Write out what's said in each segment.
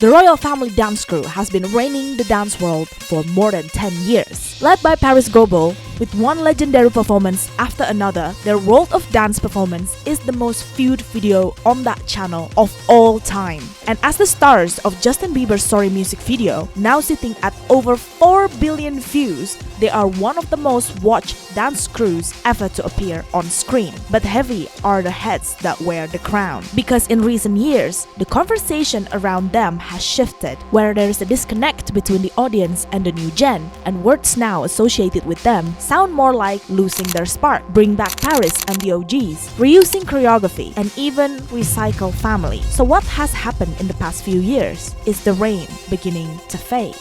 The royal family dance crew has been reigning the dance world for more than 10 years. Led by Parris Goebel, with one legendary performance after another, their World of Dance performance is the most viewed video on that channel of all time. And as the stars of Justin Bieber Sorry music video, now sitting at over 4 billion views, they are one of the most watched dance crews ever to appear on screen. But heavy are the heads that wear the crown. Because in recent years, the conversation around them has shifted, where there is a disconnect between the audience and the new gen, and words now associated with them sound more like losing their spark, bring back Parris and the OGs, reusing choreography, and even recycle family. So what has happened in the past few years? Is the reign beginning to fade?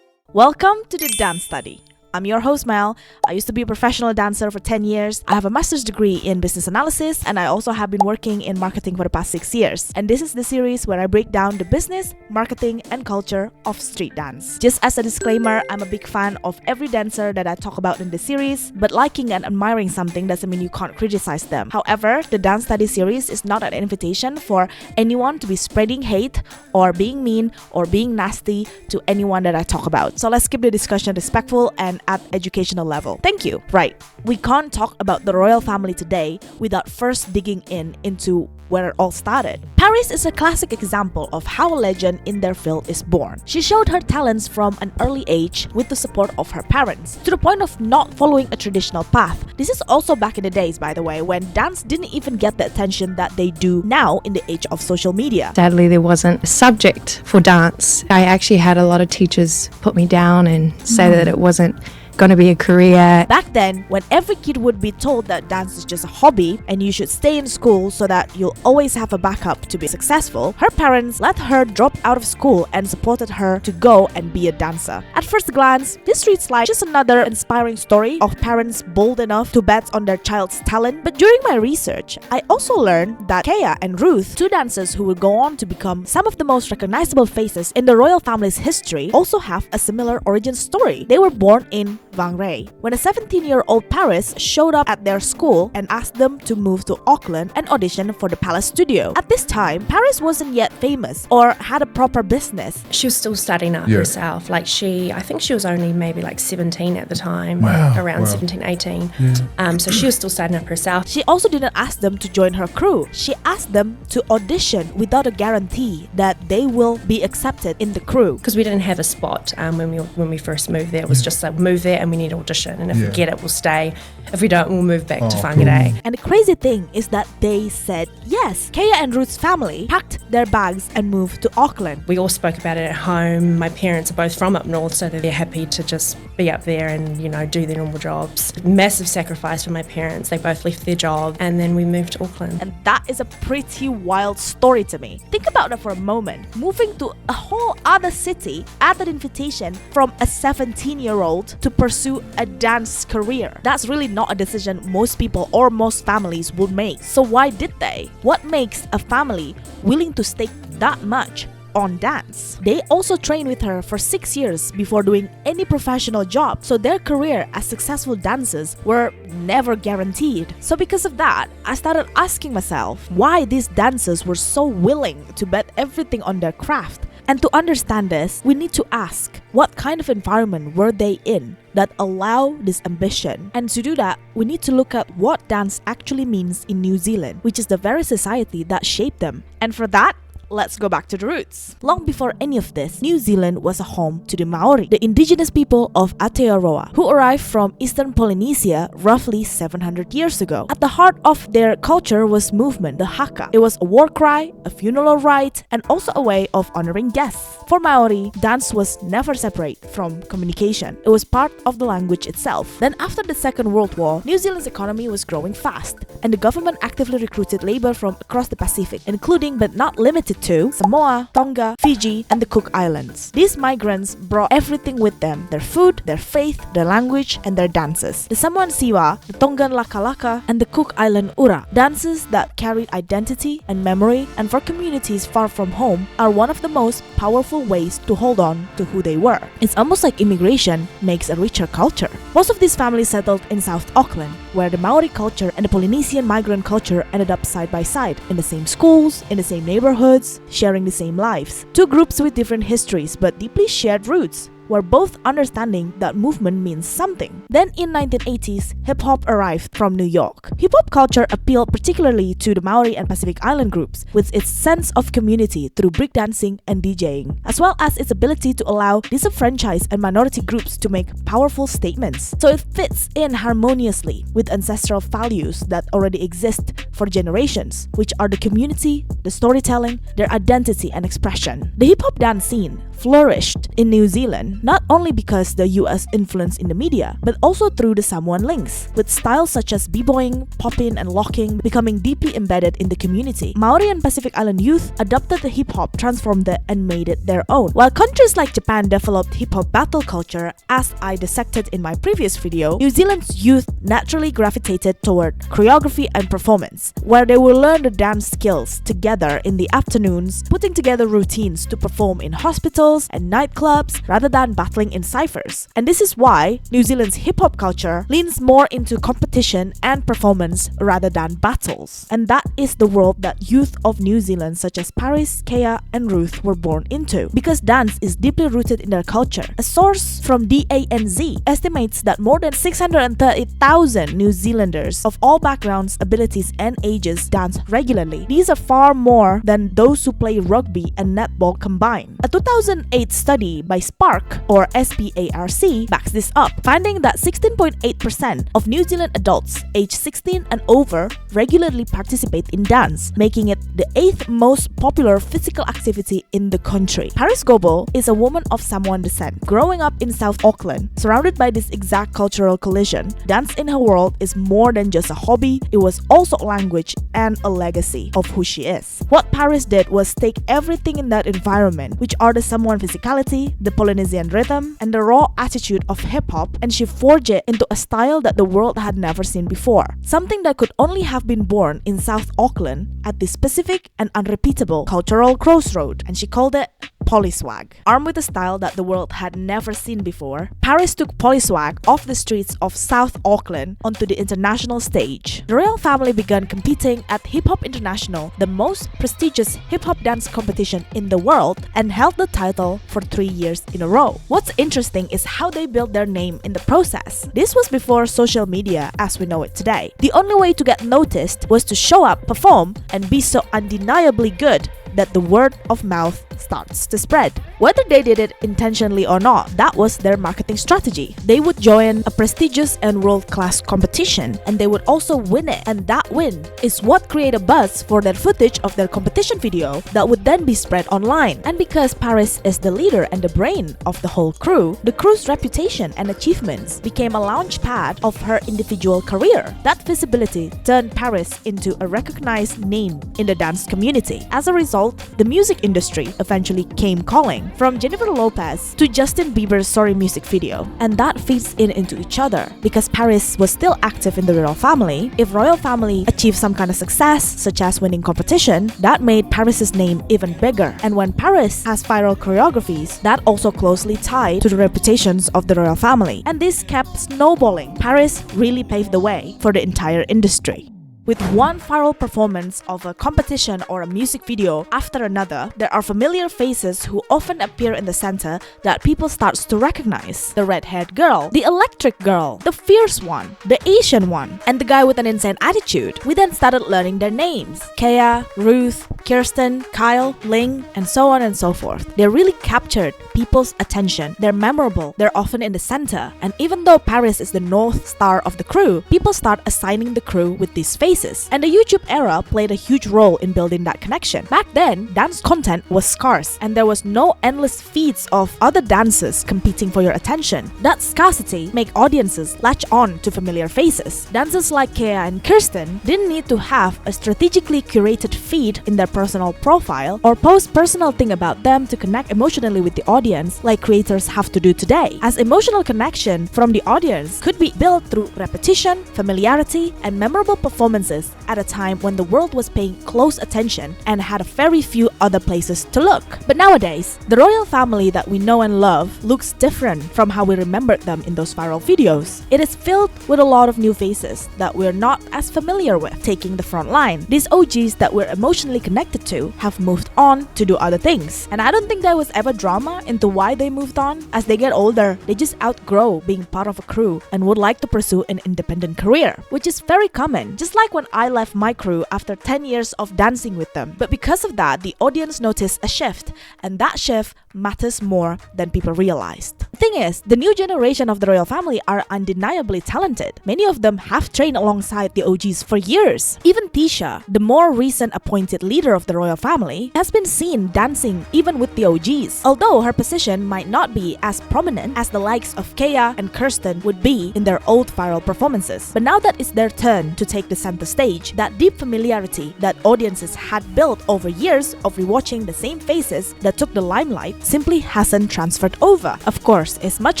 Welcome to the Dance Study. I'm your host Mel. I used to be a professional dancer for 10 years. I have a master's degree in business analysis, and I also have been working in marketing for the past 6 years. And this is the series where I break down the business, marketing, and culture of street dance. Just as a disclaimer, I'm a big fan of every dancer that I talk about in the series, but liking and admiring something doesn't mean you can't criticize them. However, the Dance Study series is not an invitation for anyone to be spreading hate or being mean or being nasty to anyone that I talk about. So let's keep the discussion respectful and at educational level. Thank you. Right. We can't talk about the royal family today without first digging into where it all started. Parris is a classic example of how a legend in their field is born. She showed her talents from an early age with the support of her parents, to the point of not following a traditional path. This is also back in the days, by the way, when dance didn't even get the attention that they do now in the age of social media. Sadly, there wasn't a subject for dance. I actually had a lot of teachers put me down and say that it wasn't going to be a career. Back then, when every kid would be told that dance is just a hobby and you should stay in school so that you'll always have a backup to be successful, her parents let her drop out of school and supported her to go and be a dancer. At first glance, this reads like just another inspiring story of parents bold enough to bet on their child's talent. But during my research, I also learned that Kea and Ruth, two dancers who would go on to become some of the most recognizable faces in the royal family's history, also have a similar origin story. They were born in Vang Ray, when a 17-year-old Parris showed up at their school and asked them to move to Auckland and audition for the Palace Studio. At this time, Parris wasn't yet famous or had a proper business. She was still studying up herself. I think she was only maybe 17 at the time, 17, 18. So she was still studying up herself. She also didn't ask them to join her crew. She asked them to audition without a guarantee that they will be accepted in the crew. Because we didn't have a spot when we first moved there. It was just move there and we need to audition, and if we get it, we'll stay. If we don't, we'll move back to Whangarei. And the crazy thing is that they said yes. Kea and Ruth's family packed their bags and moved to Auckland. We all spoke about it at home. My parents are both from up north, so they're happy to just be up there and, do their normal jobs. Massive sacrifice for my parents. They both left their job and then we moved to Auckland. And that is a pretty wild story to me. Think about it for a moment. Moving to a whole other city at an invitation from a 17-year-old to pursue a dance career. That's really not a decision most people or most families would make. So why did they? What makes a family willing to stake that much on dance? They also trained with her for 6 years before doing any professional job, so their career as successful dancers were never guaranteed. So because of that, I started asking myself why these dancers were so willing to bet everything on their craft. And to understand this, we need to ask, what kind of environment were they in that allow this ambition? And to do that, we need to look at what dance actually means in New Zealand, which is the very society that shaped them. And for that, let's go back to the roots. Long before any of this, New Zealand was a home to the Maori, the indigenous people of Aotearoa, who arrived from eastern Polynesia roughly 700 years ago. At the heart of their culture was movement, the haka. It was a war cry, a funeral rite, and also a way of honoring guests. For Maori, dance was never separate from communication. It was part of the language itself. Then after the Second World War, New Zealand's economy was growing fast, and the government actively recruited labor from across the Pacific, including but not limited to Samoa, Tonga, Fiji, and the Cook Islands. These migrants brought everything with them: their food, their faith, their language, and their dances. The Samoan Siwa, the Tongan Laka Laka, and the Cook Island Ura, dances that carried identity and memory, and for communities far from home, are one of the most powerful powerful ways to hold on to who they were. It's almost like immigration makes a richer culture. Most of these families settled in South Auckland, where the Maori culture and the Polynesian migrant culture ended up side by side, in the same schools, in the same neighborhoods, sharing the same lives. Two groups with different histories but deeply shared roots, were both understanding that movement means something. Then in 1980s, hip-hop arrived from New York. Hip-hop culture appealed particularly to the Maori and Pacific Island groups, with its sense of community through breakdancing and DJing, as well as its ability to allow disenfranchised and minority groups to make powerful statements. So it fits in harmoniously with ancestral values that already exist for generations, which are the community, the storytelling, their identity and expression. The hip-hop dance scene flourished in New Zealand not only because the US influence in the media, but also through the Samoan links, with styles such as b-boying, popping, and locking becoming deeply embedded in the community. Maori and Pacific Island youth adopted the hip-hop, transformed it, and made it their own. While countries like Japan developed hip-hop battle culture, as I dissected in my previous video, New Zealand's youth naturally gravitated toward choreography and performance, where they will learn the dance skills together in the afternoons, putting together routines to perform in hospitals and nightclubs rather than battling in ciphers. And this is why New Zealand's hip-hop culture leans more into competition and performance rather than battles. And that is the world that youth of New Zealand such as Parris, Kea, and Ruth were born into, because dance is deeply rooted in their culture. A source from DANZ estimates that more than 630,000 New Zealanders of all backgrounds, abilities, and ages dance regularly. These are far more than those who play rugby and netball combined. A 2008 study by SPARC, or SPARC, backs this up, finding that 16.8% of New Zealand adults aged 16 and over regularly participate in dance, making it the 8th most popular physical activity in the country. Parris Goebel is a woman of Samoan descent. Growing up in South Auckland, surrounded by this exact cultural collision, dance in her world is more than just a hobby, it was also a language and a legacy of who she is. What Parris did was take everything in that environment, which are the Samoan physicality, the Polynesian rhythm, and the raw attitude of hip-hop, and she forged it into a style that the world had never seen before. Something that could only have been born in South Auckland at this specific and unrepeatable cultural crossroad, and she called it Polyswagg. Armed with a style that the world had never seen before, Parris took Polyswagg off the streets of South Auckland onto the international stage. The royal family began competing at Hip Hop International, the most prestigious hip-hop dance competition in the world, and held the title for 3 years in a row. What's interesting is how they built their name in the process. This was before social media as we know it today. The only way to get noticed was to show up, perform, and be so undeniably good that the word of mouth starts to spread. Whether they did it intentionally or not, that was their marketing strategy. They would join a prestigious and world-class competition, and they would also win it, and that win is what created a buzz for their footage of their competition video that would then be spread online. And because Parris is the leader and the brain of the whole crew, the crew's reputation and achievements became a launch pad of her individual career. That visibility turned Parris into a recognized name in the dance community. As a result, the music industry eventually came calling, from Jennifer Lopez to Justin Bieber Sorry music video. And that feeds into each other. Because Parris was still active in the royal family, if royal family achieved some kind of success, such as winning competition, that made Parris's name even bigger. And when Parris has viral choreographies, that also closely tied to the reputations of the royal family. And this kept snowballing. Parris really paved the way for the entire industry. With one viral performance of a competition or a music video after another, there are familiar faces who often appear in the center that people start to recognize. The red-haired girl, the electric girl, the fierce one, the Asian one, and the guy with an insane attitude. We then started learning their names. Kea, Ruth, Kirsten, Kyle, Ling, and so on and so forth. They really captured people's attention. They're memorable, they're often in the center. And even though Parris is the North Star of the crew, people start assigning the crew with these faces. And the YouTube era played a huge role in building that connection. Back then, dance content was scarce, and there was no endless feeds of other dancers competing for your attention. That scarcity made audiences latch on to familiar faces. Dancers like Kea and Kirsten didn't need to have a strategically curated feed in their personal profile or post personal thing about them to connect emotionally with the audience like creators have to do today, as emotional connection from the audience could be built through repetition, familiarity, and memorable performances dances at a time when the world was paying close attention and had very few other places to look. But nowadays, the royal family that we know and love looks different from how we remembered them in those viral videos. It is filled with a lot of new faces that we're not as familiar with taking the front line. These OGs that we're emotionally connected to have moved on to do other things. And I don't think there was ever drama into why they moved on. As they get older, they just outgrow being part of a crew and would like to pursue an independent career, which is very common, just like when I left my crew after 10 years of dancing with them. But because of that, the audience noticed a shift, and that shift matters more than people realized. The thing is, the new generation of the royal family are undeniably talented. Many of them have trained alongside the OGs for years. Even Tisha, the more recent appointed leader of the royal family, has been seen dancing even with the OGs, although her position might not be as prominent as the likes of Kea and Kirsten would be in their old viral performances. But now that it's their turn to take the center stage, that deep familiarity that audiences had built over years of rewatching the same faces that took the limelight simply hasn't transferred over. Of course, it's much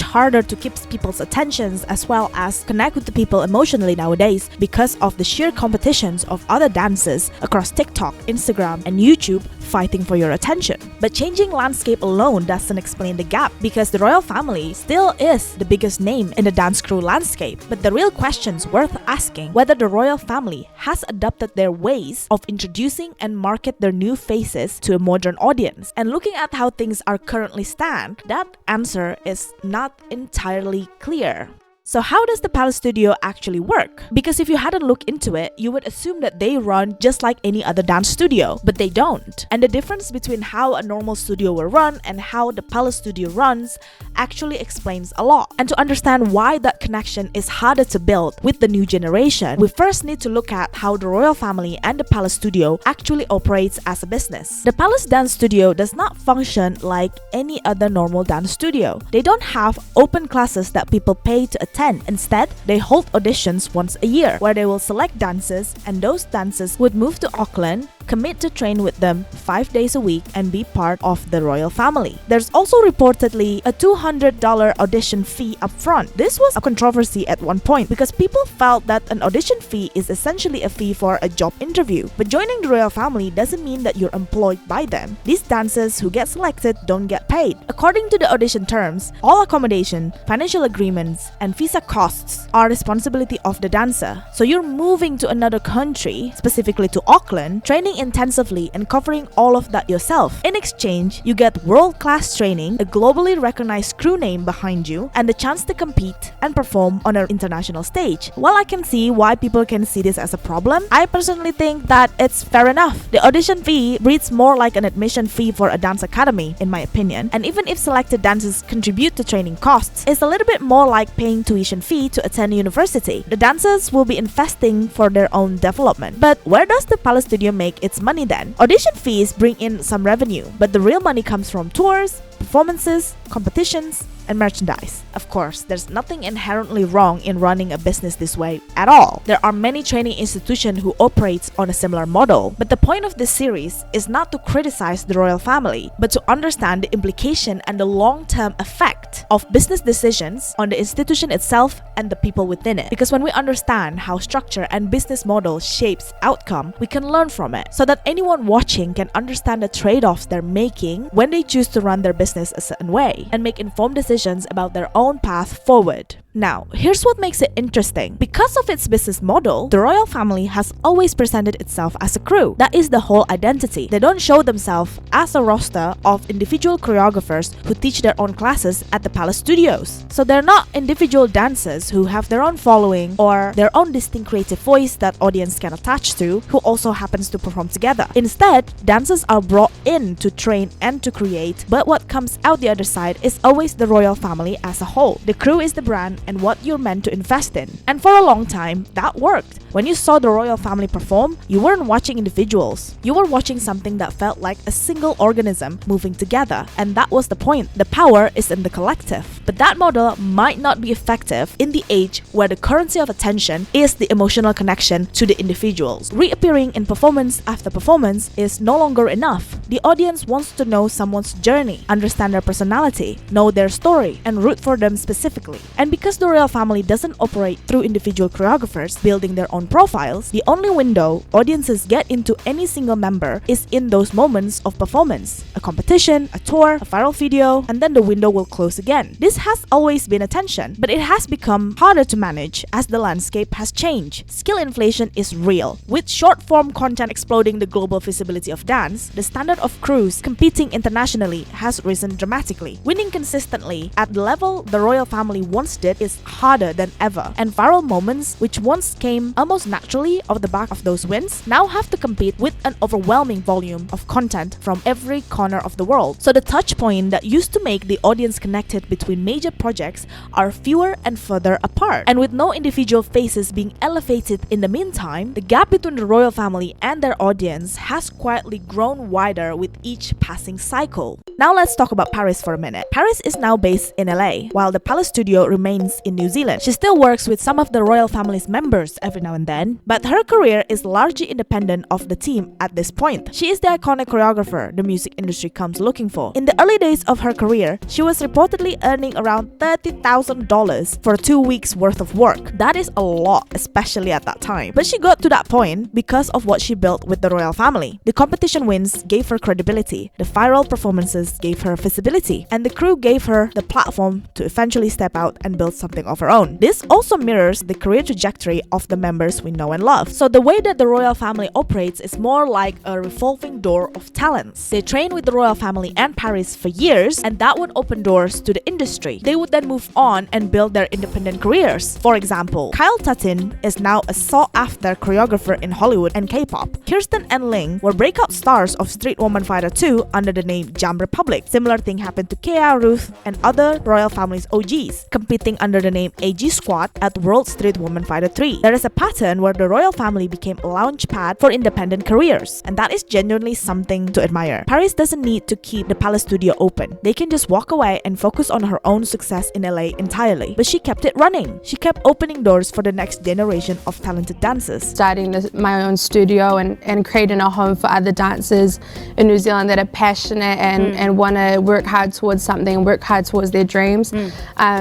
harder to keep people's attentions as well as connect with the people emotionally nowadays because of the sheer competitions of other dancers across TikTok, Instagram, and YouTube fighting for your attention. But changing landscape alone doesn't explain the gap because the royal family still is the biggest name in the dance crew landscape. But the real question's worth asking whether the royal family has adopted their ways of introducing and market their new faces to a modern audience. And looking at how things are currently stand, that answer is not entirely clear. So how does the Palace Studio actually work? Because if you hadn't looked into it, you would assume that they run just like any other dance studio, but they don't. And the difference between how a normal studio will run and how the Palace Studio runs actually explains a lot. And to understand why that connection is harder to build with the new generation, we first need to look at how the royal family and the Palace Studio actually operates as a business. The Palace Dance Studio does not function like any other normal dance studio. They don't have open classes that people pay to attend. Instead, they hold auditions once a year where they will select dancers, and those dancers would move to Auckland, commit to train with them 5 days a week, and be part of the royal family. There's also reportedly a $200 audition fee up front. This was a controversy at one point because people felt that an audition fee is essentially a fee for a job interview. But joining the royal family doesn't mean that you're employed by them. These dancers who get selected don't get paid. According to the audition terms, all accommodation, financial agreements, and visa costs are responsibility of the dancer. So you're moving to another country, specifically to Auckland, training intensively and covering all of that yourself. In exchange, you get world-class training, a globally recognized crew name behind you, and the chance to compete and perform on an international stage. While I can see why people can see this as a problem, I personally think that it's fair enough. The audition fee reads more like an admission fee for a dance academy, in my opinion, and even if selected dancers contribute to training costs, it's a little bit more like paying tuition fee to attend university. The dancers will be investing for their own development. But where does the Palace Studio make its money then? Audition fees bring in some revenue, but the real money comes from tours, performances, competitions, and merchandise. Of course, there's nothing inherently wrong in running a business this way at all. There are many training institutions who operate on a similar model, but the point of this series is not to criticize the royal family, but to understand the implication and the long-term effect of business decisions on the institution itself and the people within it. Because when we understand how structure and business model shapes outcome, we can learn from it so that anyone watching can understand the trade-offs they're making when they choose to run their business a certain way and make informed decisions about their own path forward. Now, here's what makes it interesting. Because of its business model, the royal family has always presented itself as a crew. That is the whole identity. They don't show themselves as a roster of individual choreographers who teach their own classes at the Palace Studios. So they're not individual dancers who have their own following or their own distinct creative voice that audience can attach to, who also happens to perform together. Instead, dancers are brought in to train and to create, but what comes out the other side is always the royal family as a whole. The crew is the brand and what you're meant to invest in. And for a long time, that worked. When you saw the royal family perform, you weren't watching individuals. You were watching something that felt like a single organism moving together. And that was the point. The power is in the collective. But that model might not be effective in the age where the currency of attention is the emotional connection to the individuals. Reappearing in performance after performance is no longer enough. The audience wants to know someone's journey, understand their personality, know their story, and root for them specifically. And because because the royal family doesn't operate through individual choreographers building their own profiles, the only window audiences get into any single member is in those moments of performance. A competition, a tour, a viral video, and then the window will close again. This has always been a tension, but it has become harder to manage as the landscape has changed. Skill inflation is real. With short-form content exploding the global visibility of dance, the standard of crews competing internationally has risen dramatically. Winning consistently at the level the royal family once did is harder than ever, and viral moments, which once came almost naturally off the back of those wins, now have to compete with an overwhelming volume of content from every corner of the world. So the touch point that used to make the audience connected between major projects are fewer and further apart. And with no individual faces being elevated in the meantime, the gap between the royal family and their audience has quietly grown wider with each passing cycle. Now let's talk about Parris for a minute. Parris is now based in LA, while the Palace studio remains in New Zealand. She still works with some of the royal family's members every now and then, but her career is largely independent of the team at this point. She is the iconic choreographer the music industry comes looking for. In the early days of her career, she was reportedly earning around $30,000 for 2 weeks worth of work. That is a lot, especially at that time. But she got to that point because of what she built with the royal family. The competition wins gave her credibility, the viral performances gave her visibility, and the crew gave her the platform to eventually step out and build something of her own. This also mirrors the career trajectory of the members we know and love. So the way that the royal family operates is more like a revolving door of talents. They train with the royal family and Parris for years, and that would open doors to the industry. They would then move on and build their independent careers. For example, Kyle Tatin is now a sought-after choreographer in Hollywood and K-pop. Kirsten and Ling were breakout stars of Street Woman Fighter 2 under the name Jam Republic. Similar thing happened to Kea, Ruth, and other royal family's OGs, competing under the name AG Squad at World Street Woman Fighter 3. There is a pattern where the royal family became a launch pad for independent careers, and that is genuinely something to admire. Parris doesn't need to keep the Palace studio open. They can just walk away and focus on her own success in LA entirely. But she kept it running. She kept opening doors for the next generation of talented dancers. Starting my own studio and creating a home for other dancers in New Zealand that are passionate and want to work hard towards something and work hard towards their dreams.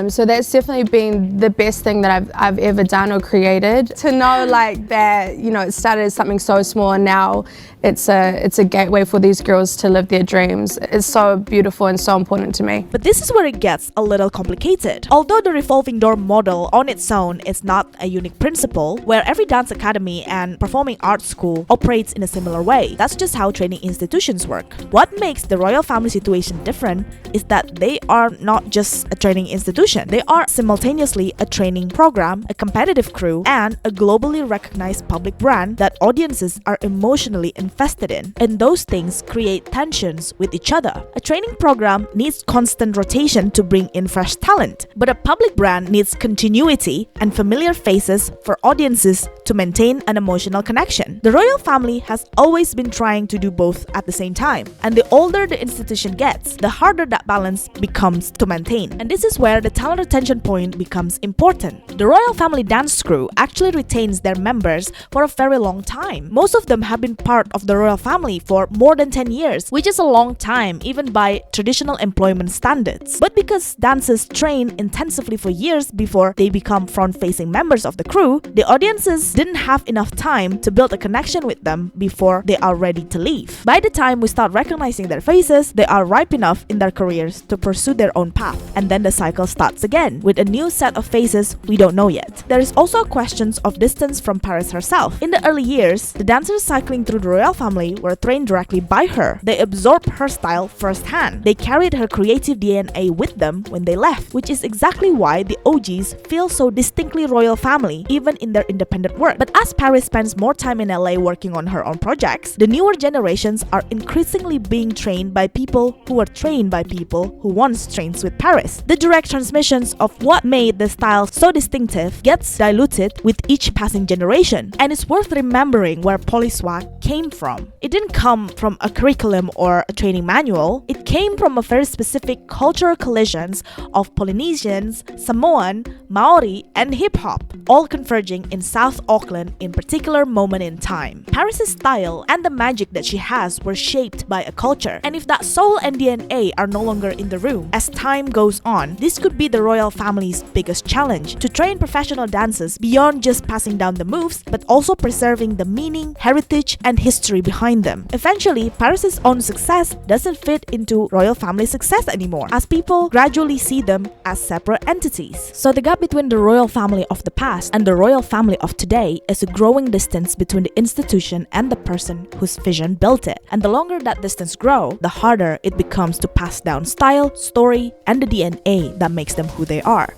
So that's definitely been the best thing that I've ever done or created. To know like that, you know, it started as something so small and now it's a gateway for these girls to live their dreams. It's so beautiful and so important to me. But this is where it gets a little complicated. Although the revolving door model on its own is not a unique principle, where every dance academy and performing arts school operates in a similar way. That's just how training institutions work. What makes the royal family situation different is that they are not just a training institution. They are simultaneously a training program, a competitive crew, and a globally recognized public brand that audiences are emotionally invested in. And those things create tensions with each other. A training program needs constant rotation to bring in fresh talent, but a public brand needs continuity and familiar faces for audiences to maintain an emotional connection. The royal family has always been trying to do both at the same time, and the older the institution gets, the harder that balance becomes to maintain. And this is where the talent retention point becomes important. The royal family dance crew actually retains their members for a very long time. Most of them have been part of the royal family for more than 10 years, which is a long time even by traditional employment standards. But because dancers train intensively for years before they become front-facing members of the crew, the audiences didn't have enough time to build a connection with them before they are ready to leave. By the time we start recognizing their faces, they are ripe enough in their careers to pursue their own path. And then the cycle starts again, with a new set of faces we don't know yet. There is also questions of distance from Parris herself. In the early years, the dancers cycling through the royal family were trained directly by her. They absorbed her style firsthand. They carried her creative DNA with them when they left, which is exactly why the OGs feel so distinctly royal family, even in their independent work. But as Parris spends more time in LA working on her own projects, the newer generations are increasingly being trained by people who were trained by people who once trained with Parris. The direct transmissions of what made the style so distinctive gets diluted with each passing generation, and it's worth remembering where Polyswagg came from. It didn't come from a curriculum or a training manual. It came from a very specific cultural collisions of Polynesians, Samoan, Maori, and hip-hop, all converging in South Auckland in particular moment in time. Parris's style and the magic that she has were shaped by a culture, and if that soul and DNA are no longer in the room, as time goes on, this could be the royal family's biggest challenge, to train professional dancers beyond just passing down the moves, but also preserving the meaning, heritage, and history behind them. Eventually, Parris's own success doesn't fit into royal family success anymore, as people gradually see them as separate entities. So the gap between the royal family of the past and the royal family of today is a growing distance between the institution and the person whose vision built it. And the longer that distance grows, the harder it becomes to pass down style, story, and the DNA that makes them who they are.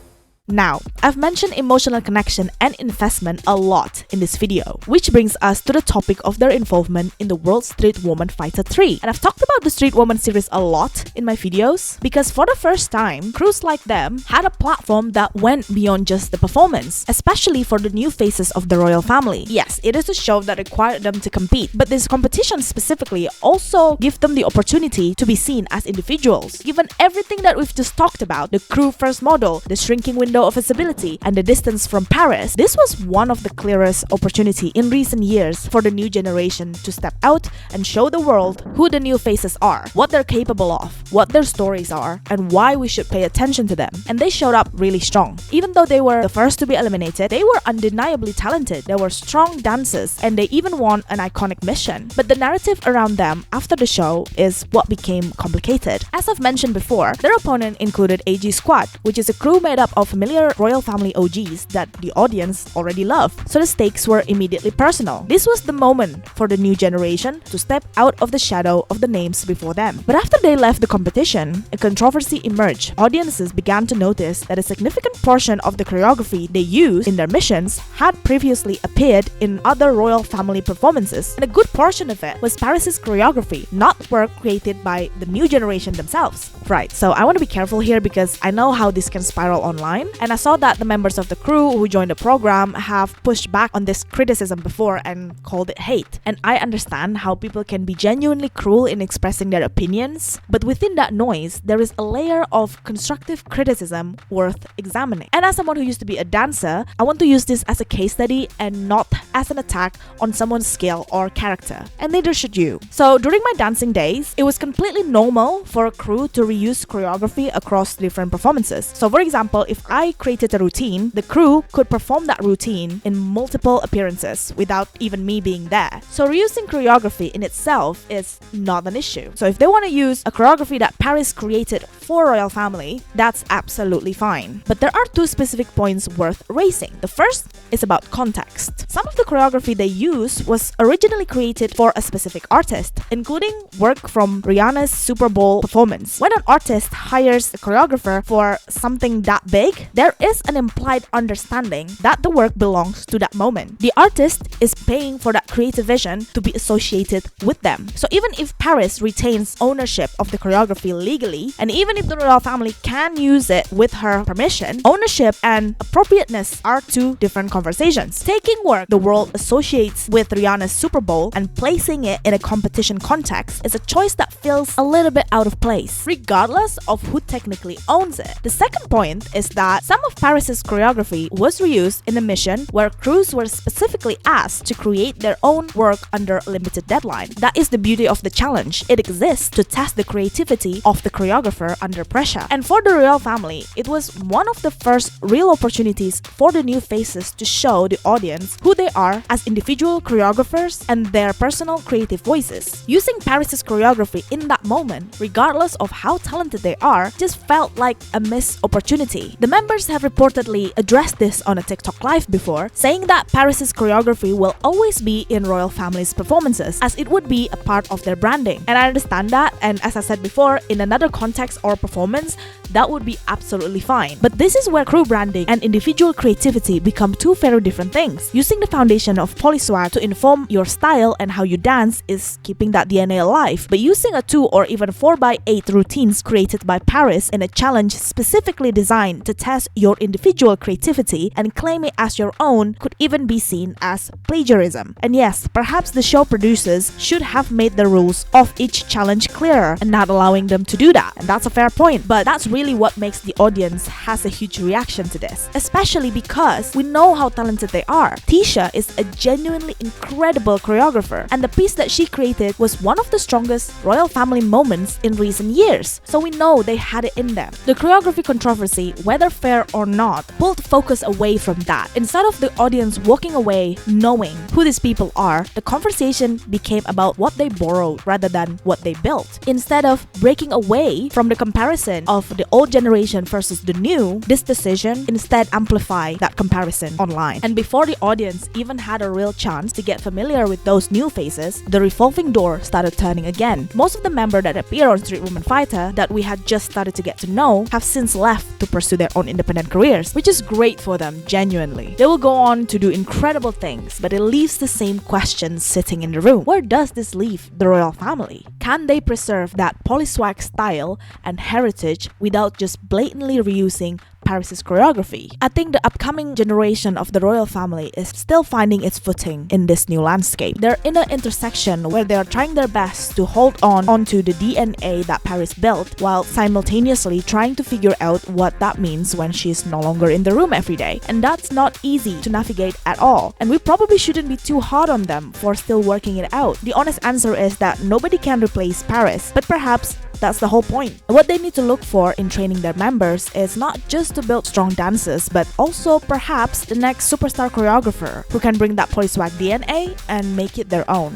Now, I've mentioned emotional connection and investment a lot in this video, which brings us to the topic of their involvement in the World Street Woman Fighter 3. And I've talked about the Street Woman series a lot in my videos because for the first time, crews like them had a platform that went beyond just the performance, especially for the new faces of the royal family. Yes, it is a show that required them to compete, but this competition specifically also gave them the opportunity to be seen as individuals. Given everything that we've just talked about, the crew first model, the shrinking window of visibility, and the distance from Parris, this was one of the clearest opportunity in recent years for the new generation to step out and show the world who the new faces are, what they're capable of, what their stories are, and why we should pay attention to them. And they showed up really strong. Even though they were the first to be eliminated, they were undeniably talented. They were strong dancers, and they even won an iconic mission. But the narrative around them after the show is what became complicated. As I've mentioned before, their opponent included AG Squad, which is a crew made up of familiar royal family OGs that the audience already loved. So the stakes were immediately personal. This was the moment for the new generation to step out of the shadow of the names before them. But after they left the competition, a controversy emerged. Audiences began to notice that a significant portion of the choreography they used in their missions had previously appeared in other royal family performances, and a good portion of it was Parris's choreography, not work created by the new generation themselves. Right, so I want to be careful here because I know how this can spiral online, and I saw that the members of the crew who joined the program have pushed back on this criticism before and called it hate. And I understand how people can be genuinely cruel in expressing their opinions, but within that noise, there is a layer of constructive criticism worth examining. And as someone who used to be a dancer, I want to use this as a case study and not as an attack on someone's skill or character. And neither should you. So during my dancing days, it was completely normal for a crew to reuse choreography across different performances. So for example, if I created a routine, the crew could perform that routine in multiple appearances without even me being there. So reusing choreography in itself is not an issue. So if they want to use a choreography that Parris created for royal family, that's absolutely fine. But there are two specific points worth raising. The first is about context. Some of the choreography they use was originally created for a specific artist, including work from Rihanna's Super Bowl performance. When an artist hires a choreographer for something that big, there is an implied understanding that the work belongs to that moment. The artist is paying for that creative vision to be associated with them. So even if Parris retains ownership of the choreography legally, and even if the royal family can use it with her permission, ownership and appropriateness are two different conversations. Taking work the world associates with Rihanna's Super Bowl and placing it in a competition context is a choice that feels a little bit out of place, regardless of who technically owns it. The second point is that some of Parris's choreography was reused in a mission where crews were specifically asked to create their own work under a limited deadline. That is the beauty of the challenge. It exists to test the creativity of the choreographer under pressure. And for the royal family, it was one of the first real opportunities for the new faces to show the audience who they are as individual choreographers and their personal creative voices. Using Parris's choreography in that moment, regardless of how talented they are, just felt like a missed opportunity. The members have reportedly addressed this on a TikTok live before, saying that Parris's choreography will always be in royal family's performances, as it would be a part of their branding. And I understand that, and as I said before, in another context or performance, that would be absolutely fine. But this is where crew branding and individual creativity become two very different things. Using the foundation of Polyswagg to inform your style and how you dance is keeping that DNA alive, but using a 2 or even 4x8 routines created by Parris in a challenge specifically designed to test your individual creativity and claim it as your own could even be seen as plagiarism. And yes, perhaps the show producers should have made the rules of each challenge clearer and not allowing them to do that. And that's a fair point, but that's really what makes the audience has a huge reaction to this, especially because we know how talented they are. Tisha is a genuinely incredible choreographer, and the piece that she created was one of the strongest royal family moments in recent years, so we know they had it in them. The choreography controversy, whether fair or not, pulled focus away from that. Instead of the audience walking away knowing who these people are, the conversation became about what they borrowed rather than what they built. Instead of breaking away from the comparison of the old generation versus the new, this decision instead amplified that comparison online. And before the audience even had a real chance to get familiar with those new faces, the revolving door started turning again. Most of the members that appear on Street Woman Fighter that we had just started to get to know have since left to pursue their own independent careers, which is great for them, genuinely. They will go on to do incredible things, but it leaves the same question sitting in the room. Where does this leave the royal family? Can they preserve that Polyswagg style and heritage without just blatantly reusing Parris's choreography? I think the upcoming generation of the royal family is still finding its footing in this new landscape. They're in an intersection where they are trying their best to hold onto the DNA that Parris built, while simultaneously trying to figure out what that means when she's no longer in the room every day. And that's not easy to navigate at all. And we probably shouldn't be too hard on them for still working it out. The honest answer is that nobody can replace Parris, but perhaps that's the whole point. What they need to look for in training their members is not just to build strong dancers, but also perhaps the next superstar choreographer who can bring that Polyswagg DNA and make it their own.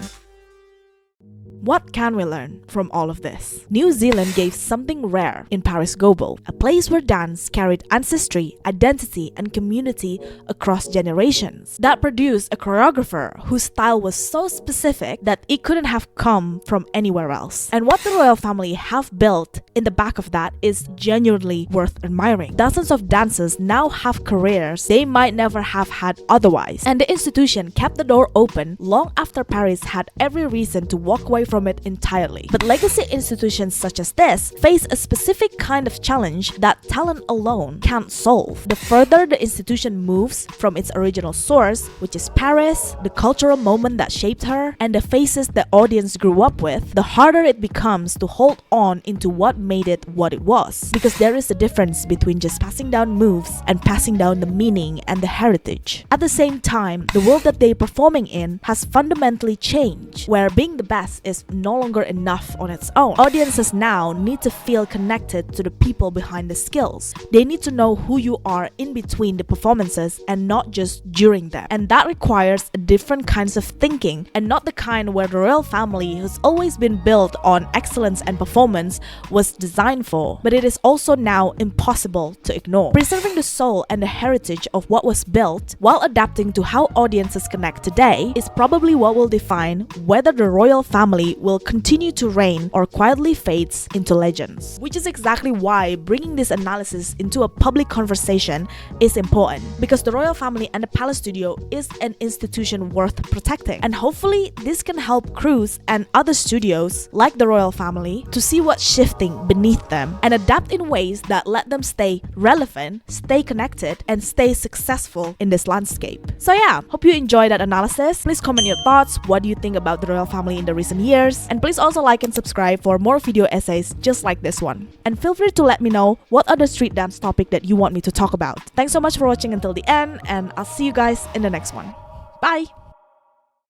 What can we learn from all of this? New Zealand gave something rare in Parris Goebel, a place where dance carried ancestry, identity, and community across generations. That produced a choreographer whose style was so specific that it couldn't have come from anywhere else. And what the royal family have built in the back of that is genuinely worth admiring. Dozens of dancers now have careers they might never have had otherwise. And the institution kept the door open long after Parris had every reason to walk away from it entirely. But legacy institutions such as this face a specific kind of challenge that talent alone can't solve. The further the institution moves from its original source, which is Parris, the cultural moment that shaped her, and the faces the audience grew up with, the harder it becomes to hold on into what made it what it was. Because there is a difference between just passing down moves and passing down the meaning and the heritage. At the same time, the world that they're performing in has fundamentally changed, where being the best is no longer enough on its own. Audiences now need to feel connected to the people behind the skills. They need to know who you are in between the performances and not just during them. And that requires a different kinds of thinking, and not the kind where the royal family has always been built on excellence and performance was designed for, but it is also now impossible to ignore. Preserving the soul and the heritage of what was built while adapting to how audiences connect today is probably what will define whether the royal family will continue to reign or quietly fades into legends. Which is exactly why bringing this analysis into a public conversation is important, because the royal family and the palace studio is an institution worth protecting. And hopefully this can help crews and other studios like the royal family to see what's shifting beneath them and adapt in ways that let them stay relevant, stay connected, and stay successful in this landscape. So yeah, hope you enjoyed that analysis. Please comment your thoughts. What do you think about the royal family in the recent years? And please also like and subscribe for more video essays just like this one. And feel free to let me know what other street dance topic that you want me to talk about. Thanks so much for watching until the end, and I'll see you guys in the next one. Bye!